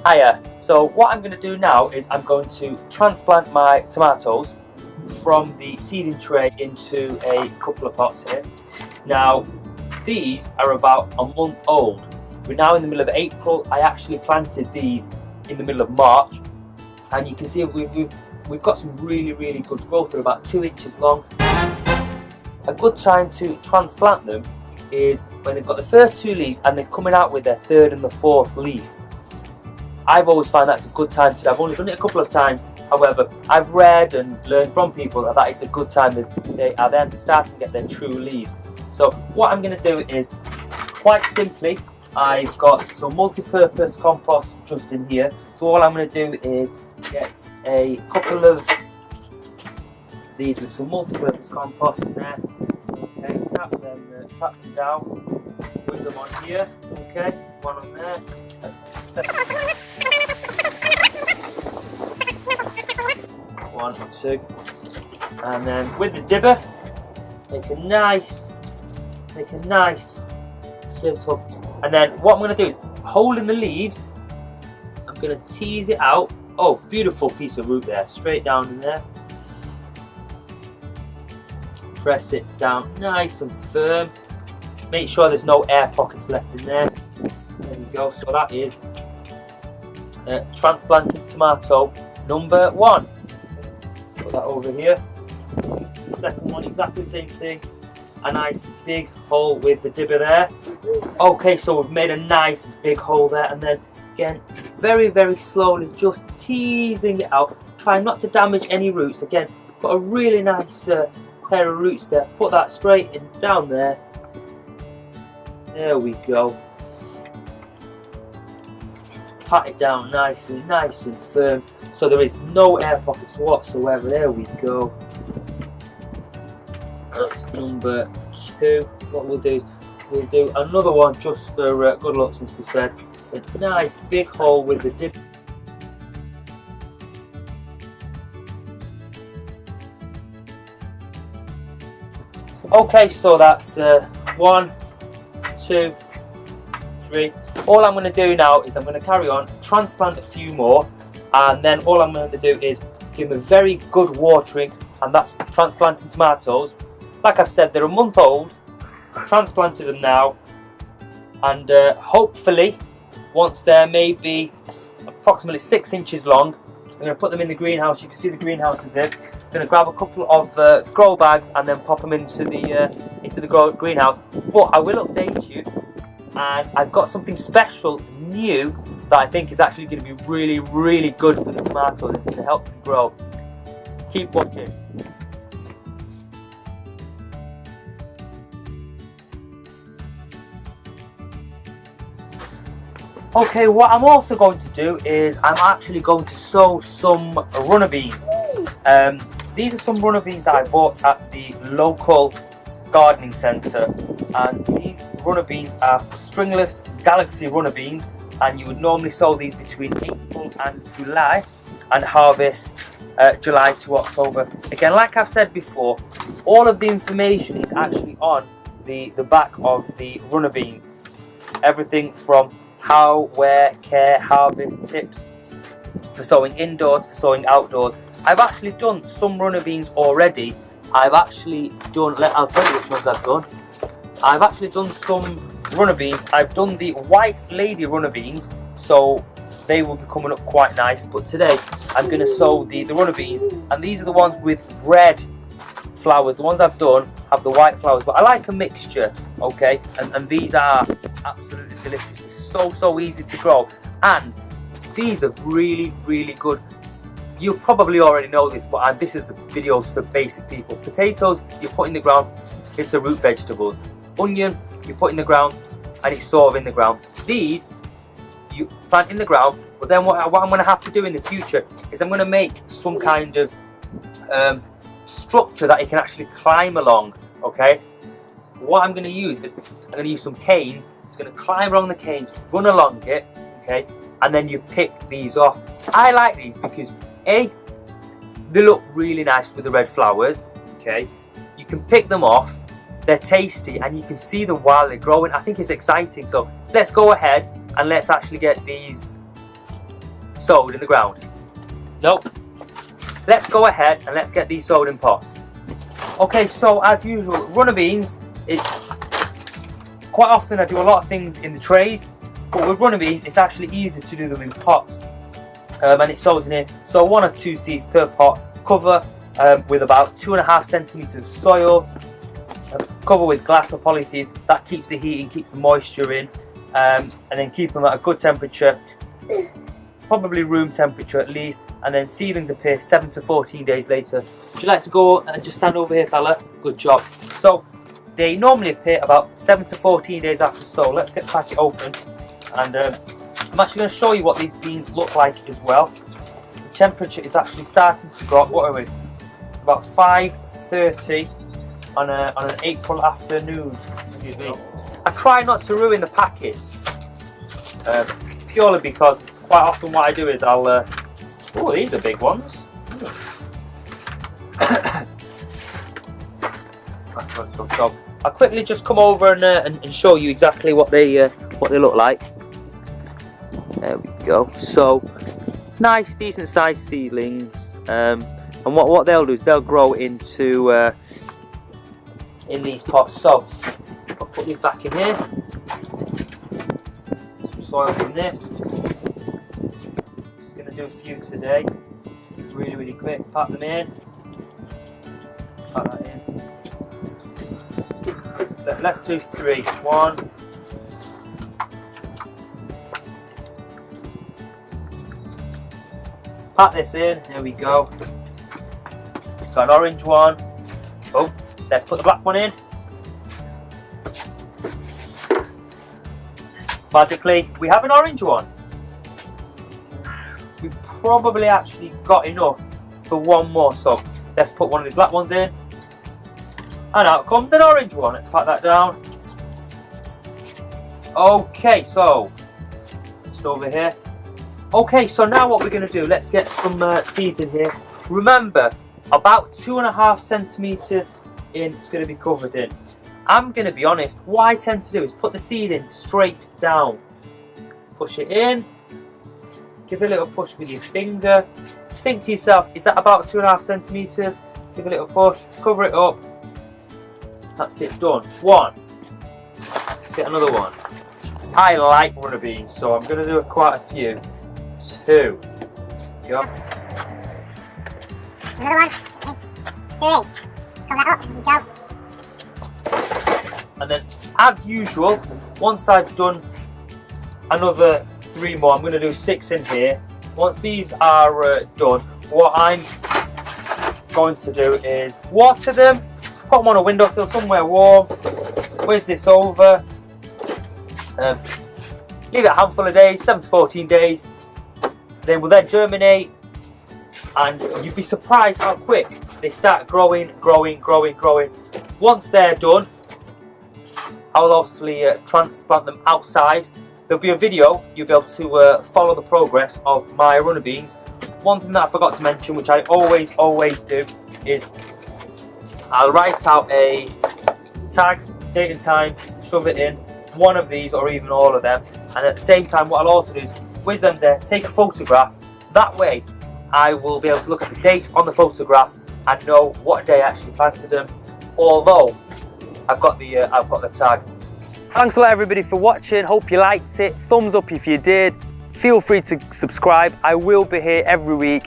Hiya, so what I'm going to do now is I'm going to transplant my tomatoes from the seeding tray into a couple of pots here. Now these are about a month old. We're now in the middle of April. I actually planted these in the middle of March, and you can see we've got some really good growth. They're about 2 inches long. A good time to transplant them is when they've got the first 2 leaves and they're coming out with their 3rd and the 4th leaf. I've always found that's a good time to do. I've only done it a couple of times. However, I've read and learned from people that it's a good time that they are then starting to get their true leaves. So what I'm going to do is, quite simply, I've got some multi-purpose compost just in here. So all I'm going to do is get a couple of these with some multi-purpose compost in there. Okay, tap them down. Put them on here. Okay, one on there. One or two, and then with the dibber, make a nice circle. And then what I'm going to do is, holding the leaves, I'm going to tease it out. Oh, beautiful piece of root there, straight down in there. Press it down nice and firm. Make sure there's no air pockets left in there. There we go. So that is transplanted tomato number 1. Put that over here. The second one, exactly the same thing. A nice big hole with the dibber there. Okay, so we've made a nice big hole there, and then again, very slowly, just teasing it out. Try not to damage any roots. Again, got a really nice pair of roots there. Put that straight in down there. There we go. Pat it down nicely, nice and firm, so there is no air pockets whatsoever. There we go. That's number 2. What we'll do is we'll do another one just for good luck, since we said a nice big hole with the dip. Okay, so that's 1, 2, 3. All I'm going to do now is I'm going to carry on, transplant a few more, and then all I'm going to do is give them a very good watering, and that's transplanting tomatoes. Like I've said, they're a month old. I've transplanted them now, and hopefully once they're maybe approximately 6 inches long, I'm going to put them in the greenhouse. You can see the greenhouse is here. I'm going to grab a couple of grow bags and then pop them into the greenhouse. But I will update you, and I've got something special new that I think is actually going to be really good for the tomatoes. It's going to help them grow. Keep watching. Okay, what I'm also going to do is I'm actually going to sow some runner beans. These are some runner beans that I bought at the local gardening centre, and these runner beans are stringless galaxy runner beans, and you would normally sow these between April and July and harvest July to October. Again, like I've said before, all of the information is actually on the back of the runner beans. Everything from how, where, care, harvest, tips for sowing indoors, for sowing outdoors. I've actually done some runner beans already. I'll tell you which ones I've done. I've actually done some runner beans. I've done the white lady runner beans, so they will be coming up quite nice. But today I'm going to sow the runner beans, and these are the ones with red flowers. The ones I've done have the white flowers, but I like a mixture, okay? And these are absolutely delicious. They're so easy to grow, and these are really good. You probably already know this, but this is videos for basic people. Potatoes, you put in the ground, it's a root vegetable. Onion, you put in the ground, and it's sort of in the ground. These, you plant in the ground, but then what I'm going to have to do in the future is I'm going to make some kind of structure that it can actually climb along, okay? What I'm going to use is I'm going to use some canes. It's going to climb along the canes, run along it, okay, and then you pick these off. I like these because A, they look really nice with the red flowers, okay, you can pick them off, they're tasty, and you can see them while they're growing. I think it's exciting. So let's go ahead and let's actually get these sowed in the ground. Nope. Let's go ahead and let's get these sowed in pots. Okay, so as usual, runner beans, it's quite often I do a lot of things in the trays, but with runner beans it's actually easier to do them in pots. And it sows in here, so 1 or 2 seeds per pot. Cover with about 2.5 centimeters of soil. Cover with glass or polythene. That keeps the heat in, keeps the moisture in, and then keep them at a good temperature, probably room temperature at least. And then seedlings appear 7 to 14 days later. Would you like to go and just stand over here, fella? Good job. So they normally appear about 7 to 14 days after sow. Let's get the packet open, and I'm actually going to show you what these beans look like as well. The temperature is actually starting to go up. What are we? About 5:30 on an April afternoon. Excuse me. I try not to ruin the packets, purely because quite often what I do is I'll. Oh, these are big ones. So I'll quickly just come over and show you exactly what they look like. There we go. So nice, decent sized seedlings, and what they'll do is they'll grow into in these pots. So I'll put these back in here. Some soil from this. Just gonna do a few today. Really quick. Pat them in. Pat that in. Let's do 3. 1. Pat this in. There we go. Got an orange one. Oh, let's put the black one in. Magically, we have an orange one. We've probably actually got enough for one more, so let's put one of these black ones in. And out comes an orange one. Let's pat that down. Okay, so just over here. Okay, so now what we're going to do, let's get some seeds in here. Remember, about 2.5 centimeters in, it's going to be covered in. I'm going to be honest, what I tend to do is put the seed in straight down. Push it in. Give it a little push with your finger. Think to yourself, is that about 2.5 centimeters? Give it a little push, cover it up. That's it, done. 1. Get another one. I like runner beans, so I'm going to do quite a few. 2. Go. Another one. 3. Come that up. Go. And then, as usual, once I've done another 3 more, I'm going to do 6 in here. Once these are done, what I'm going to do is water them, put them on a windowsill somewhere warm, whiz this over, leave it a handful of days, 7 to 14 days. They will then germinate, and you'd be surprised how quick they start growing. Once they're done, I'll obviously transplant them outside. There'll be a video, you'll be able to follow the progress of my runner beans. One thing that I forgot to mention, which I always do, is I'll write out a tag, date and time, shove it in, one of these or even all of them, and at the same time what I'll also do is whiz them there, take a photograph. That way I will be able to look at the date on the photograph and know what day I actually planted them, although I've got the tag. Thanks a lot everybody for watching, hope you liked it. Thumbs up if you did. Feel free to subscribe. I will be here every week